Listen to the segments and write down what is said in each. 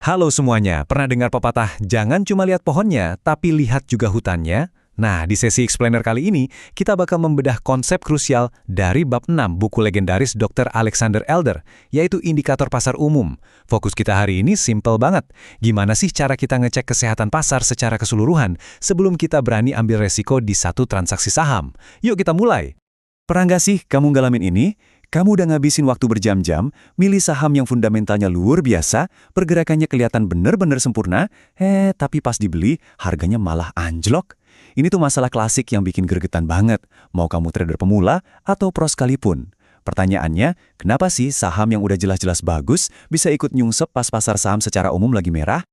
Halo semuanya, pernah dengar pepatah, jangan cuma lihat pohonnya, tapi lihat juga hutannya? Nah, di sesi explainer kali ini, kita bakal membedah konsep krusial dari bab 6 buku legendaris Dr. Alexander Elder, yaitu indikator pasar umum. Fokus kita hari ini simple banget. Gimana sih cara kita ngecek kesehatan pasar secara keseluruhan sebelum kita berani ambil resiko di satu transaksi saham? Yuk kita mulai. Pernah nggak sih kamu ngalamin ini? Kamu udah ngabisin waktu berjam-jam, milih saham yang fundamentalnya luar biasa, pergerakannya kelihatan bener-bener sempurna, tapi pas dibeli, harganya malah anjlok. Ini tuh masalah klasik yang bikin gregetan banget, mau kamu trader pemula atau pro sekalipun. Pertanyaannya, kenapa sih saham yang udah jelas-jelas bagus bisa ikut nyungsep pas pasar saham secara umum lagi merah?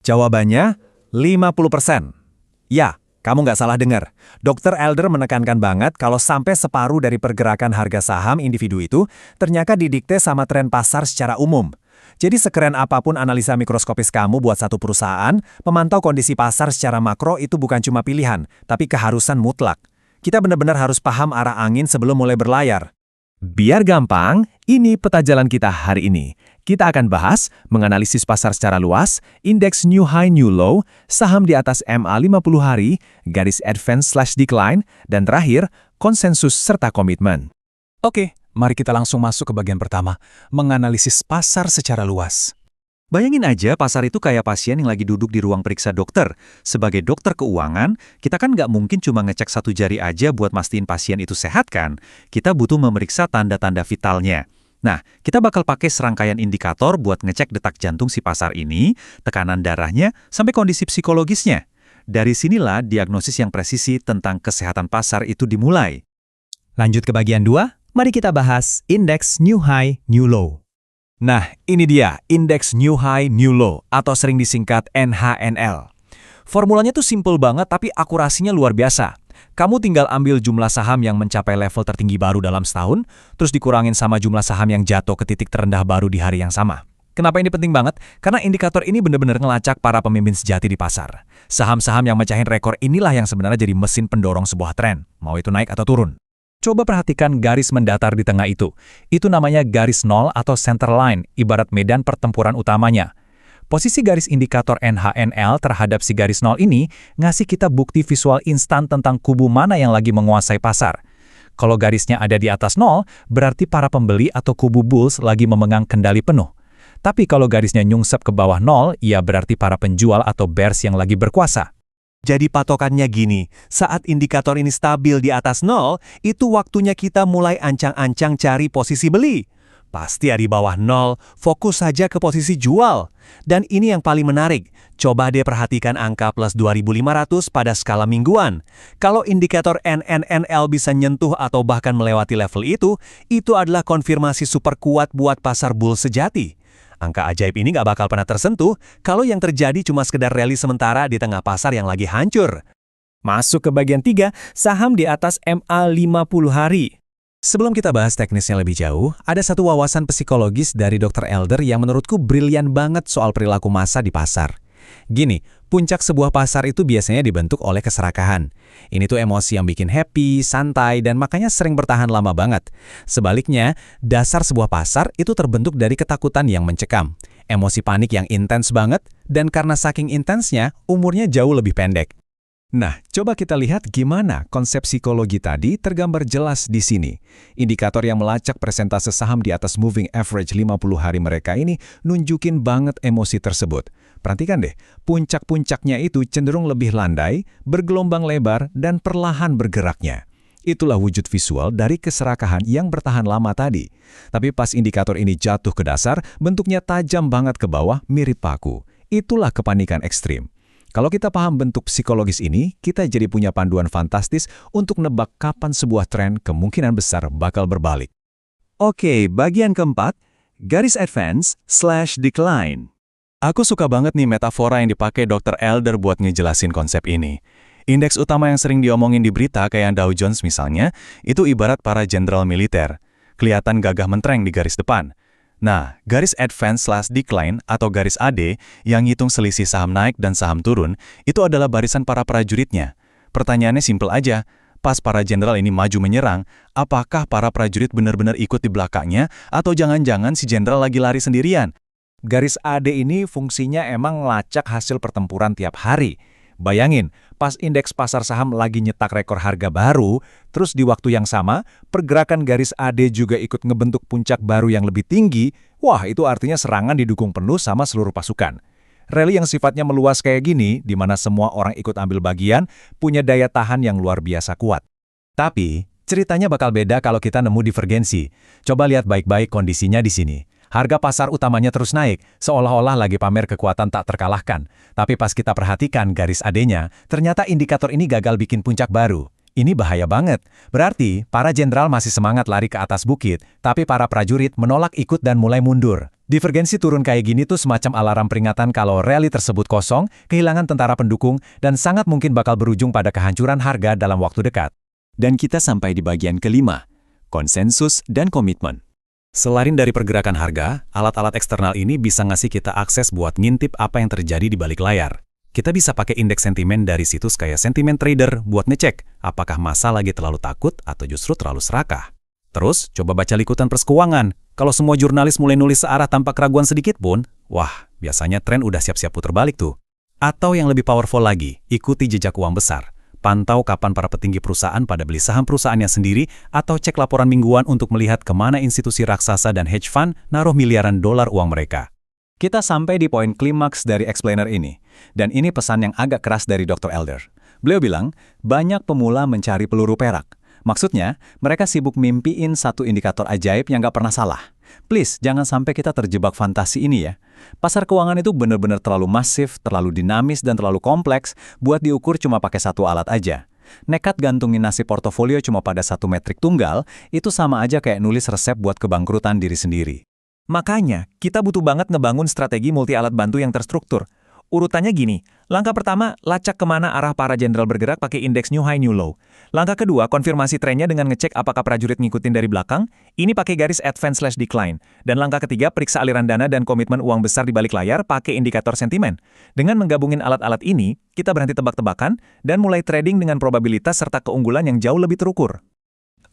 Jawabannya, 50%. Ya. Kamu nggak salah dengar. Dr. Elder menekankan banget kalau sampai separuh dari pergerakan harga saham individu itu ternyata didikte sama tren pasar secara umum. Jadi sekeren apapun analisa mikroskopis kamu buat satu perusahaan, memantau kondisi pasar secara makro itu bukan cuma pilihan, tapi keharusan mutlak. Kita benar-benar harus paham arah angin sebelum mulai berlayar. Biar gampang, ini peta jalan kita hari ini. Kita akan bahas, menganalisis pasar secara luas, indeks new high new low, saham di atas MA 50 hari, garis advance/decline, dan terakhir, konsensus serta komitmen. Oke, mari kita langsung masuk ke bagian pertama, menganalisis pasar secara luas. Bayangin aja pasar itu kayak pasien yang lagi duduk di ruang periksa dokter. Sebagai dokter keuangan, kita kan nggak mungkin cuma ngecek satu jari aja buat mastiin pasien itu sehat kan? Kita butuh memeriksa tanda-tanda vitalnya. Nah, kita bakal pakai serangkaian indikator buat ngecek detak jantung si pasar ini, tekanan darahnya, sampai kondisi psikologisnya. Dari sinilah diagnosis yang presisi tentang kesehatan pasar itu dimulai. Lanjut ke bagian 2, mari kita bahas indeks new high new low. Nah, ini dia, indeks New High New Low, atau sering disingkat NHNL. Formulanya tuh simple banget, tapi akurasinya luar biasa. Kamu tinggal ambil jumlah saham yang mencapai level tertinggi baru dalam setahun, terus dikurangin sama jumlah saham yang jatuh ke titik terendah baru di hari yang sama. Kenapa ini penting banget? Karena indikator ini benar-benar ngelacak para pemimpin sejati di pasar. Saham-saham yang mecahin rekor inilah yang sebenarnya jadi mesin pendorong sebuah tren, mau itu naik atau turun. Coba perhatikan garis mendatar di tengah itu. Itu namanya garis nol atau center line, ibarat medan pertempuran utamanya. Posisi garis indikator NHNL terhadap si garis nol ini ngasih kita bukti visual instan tentang kubu mana yang lagi menguasai pasar. Kalau garisnya ada di atas nol, berarti para pembeli atau kubu bulls lagi memegang kendali penuh. Tapi kalau garisnya nyungsep ke bawah nol, ya berarti para penjual atau bears yang lagi berkuasa. Jadi patokannya gini, saat indikator ini stabil di atas nol, itu waktunya kita mulai ancang-ancang cari posisi beli. Pasti di bawah nol, fokus saja ke posisi jual. Dan ini yang paling menarik, coba deh perhatikan angka plus 2.500 pada skala mingguan. Kalau indikator NNNL bisa nyentuh atau bahkan melewati level itu adalah konfirmasi super kuat buat pasar bull sejati. Angka ajaib ini nggak bakal pernah tersentuh kalau yang terjadi cuma sekedar rally sementara di tengah pasar yang lagi hancur. Masuk ke bagian 3, saham di atas MA 50 hari. Sebelum kita bahas teknisnya lebih jauh, ada satu wawasan psikologis dari Dr. Elder yang menurutku brilian banget soal perilaku massa di pasar. Gini, puncak sebuah pasar itu biasanya dibentuk oleh keserakahan. Ini tuh emosi yang bikin happy, santai, dan makanya sering bertahan lama banget. Sebaliknya, dasar sebuah pasar itu terbentuk dari ketakutan yang mencekam, emosi panik yang intens banget, dan karena saking intensnya, umurnya jauh lebih pendek. Nah, coba kita lihat gimana konsep psikologi tadi tergambar jelas di sini. Indikator yang melacak persentase saham di atas moving average 50 hari mereka ini nunjukin banget emosi tersebut. Perhatikan deh, puncak-puncaknya itu cenderung lebih landai, bergelombang lebar, dan perlahan bergeraknya. Itulah wujud visual dari keserakahan yang bertahan lama tadi. Tapi pas indikator ini jatuh ke dasar, bentuknya tajam banget ke bawah, mirip paku. Itulah kepanikan ekstrim. Kalau kita paham bentuk psikologis ini, kita jadi punya panduan fantastis untuk nebak kapan sebuah tren kemungkinan besar bakal berbalik. Oke, bagian keempat, garis advance/decline. Aku suka banget nih metafora yang dipakai Dr. Elder buat ngejelasin konsep ini. Indeks utama yang sering diomongin di berita kayak Dow Jones misalnya, itu ibarat para jenderal militer. Kelihatan gagah mentereng di garis depan. Nah, garis advance/decline atau garis AD yang ngitung selisih saham naik dan saham turun, itu adalah barisan para prajuritnya. Pertanyaannya simpel aja, pas para jenderal ini maju menyerang, apakah para prajurit benar-benar ikut di belakangnya atau jangan-jangan si jenderal lagi lari sendirian? Garis AD ini fungsinya emang ngelacak hasil pertempuran tiap hari. Bayangin, pas indeks pasar saham lagi nyetak rekor harga baru, terus di waktu yang sama, pergerakan garis AD juga ikut ngebentuk puncak baru yang lebih tinggi, wah itu artinya serangan didukung penuh sama seluruh pasukan. Rally yang sifatnya meluas kayak gini, di mana semua orang ikut ambil bagian, punya daya tahan yang luar biasa kuat. Tapi, ceritanya bakal beda kalau kita nemu divergensi. Coba lihat baik-baik kondisinya di sini. Harga pasar utamanya terus naik, seolah-olah lagi pamer kekuatan tak terkalahkan. Tapi pas kita perhatikan garis AD-nya, ternyata indikator ini gagal bikin puncak baru. Ini bahaya banget. Berarti, para jenderal masih semangat lari ke atas bukit, tapi para prajurit menolak ikut dan mulai mundur. Divergensi turun kayak gini tuh semacam alarm peringatan kalau rally tersebut kosong, kehilangan tentara pendukung, dan sangat mungkin bakal berujung pada kehancuran harga dalam waktu dekat. Dan kita sampai di bagian kelima, konsensus dan komitmen. Selain dari pergerakan harga, alat-alat eksternal ini bisa ngasih kita akses buat ngintip apa yang terjadi di balik layar. Kita bisa pakai indeks sentimen dari situs kayak Sentiment Trader buat ngecek apakah massa lagi terlalu takut atau justru terlalu serakah. Terus, coba baca liputan pers keuangan. Kalau semua jurnalis mulai nulis searah tanpa keraguan sedikit pun, wah, biasanya tren udah siap-siap puter balik tuh. Atau yang lebih powerful lagi, ikuti jejak uang besar. Pantau kapan para petinggi perusahaan pada beli saham perusahaannya sendiri atau cek laporan mingguan untuk melihat kemana institusi raksasa dan hedge fund naruh miliaran dolar uang mereka. Kita sampai di poin klimaks dari explainer ini. Dan ini pesan yang agak keras dari Dr. Elder. Beliau bilang, banyak pemula mencari peluru perak. Maksudnya, mereka sibuk mimpiin satu indikator ajaib yang nggak pernah salah. Please, jangan sampai kita terjebak fantasi ini ya. Pasar keuangan itu benar-benar terlalu masif, terlalu dinamis, dan terlalu kompleks buat diukur cuma pakai satu alat aja. Nekat gantungin nasib portofolio cuma pada satu metrik tunggal, itu sama aja kayak nulis resep buat kebangkrutan diri sendiri. Makanya, kita butuh banget ngebangun strategi multi alat bantu yang terstruktur. Urutannya gini, langkah pertama, lacak kemana arah para jenderal bergerak pakai indeks new high new low. Langkah kedua, konfirmasi trennya dengan ngecek apakah prajurit ngikutin dari belakang, ini pakai garis advance/decline. Dan langkah ketiga, periksa aliran dana dan komitmen uang besar di balik layar pakai indikator sentimen. Dengan menggabungin alat-alat ini, kita berhenti tebak-tebakan dan mulai trading dengan probabilitas serta keunggulan yang jauh lebih terukur.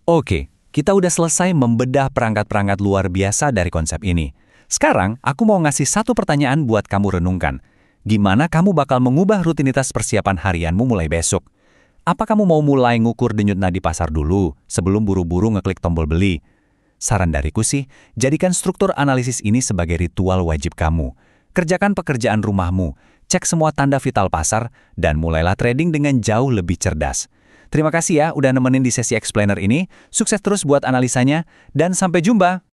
Oke, kita udah selesai membedah perangkat-perangkat luar biasa dari konsep ini. Sekarang, aku mau ngasih satu pertanyaan buat kamu renungkan. Gimana kamu bakal mengubah rutinitas persiapan harianmu mulai besok? Apa kamu mau mulai ngukur denyut nadi pasar dulu sebelum buru-buru ngeklik tombol beli? Saran dariku sih, jadikan struktur analisis ini sebagai ritual wajib kamu. Kerjakan pekerjaan rumahmu, cek semua tanda vital pasar, dan mulailah trading dengan jauh lebih cerdas. Terima kasih ya udah nemenin di sesi explainer ini. Sukses terus buat analisanya, dan sampai jumpa!